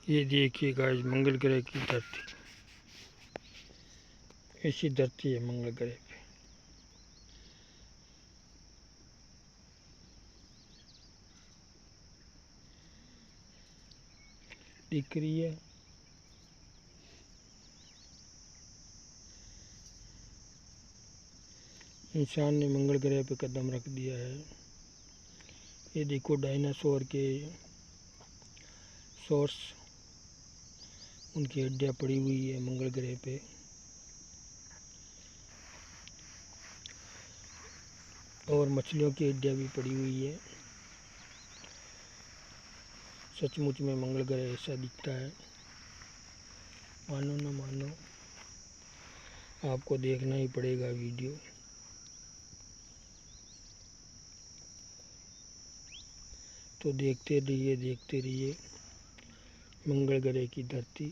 ये देखिए गाइस, मंगल ग्रह की धरती, ऐसी धरती है मंगल ग्रह पे। दिख रही है? इंसान ने मंगल ग्रह पे कदम रख दिया है। ये देखो डायनासोर के सोर्स, उनकी हड्डियाँ पड़ी हुई है मंगल ग्रह पे। और मछलियों की हड्डियाँ भी पड़ी हुई है। सचमुच में मंगल ग्रह ऐसा दिखता है, मानो न मानो, आपको देखना ही पड़ेगा वीडियो। तो देखते रहिए मंगल ग्रह की धरती।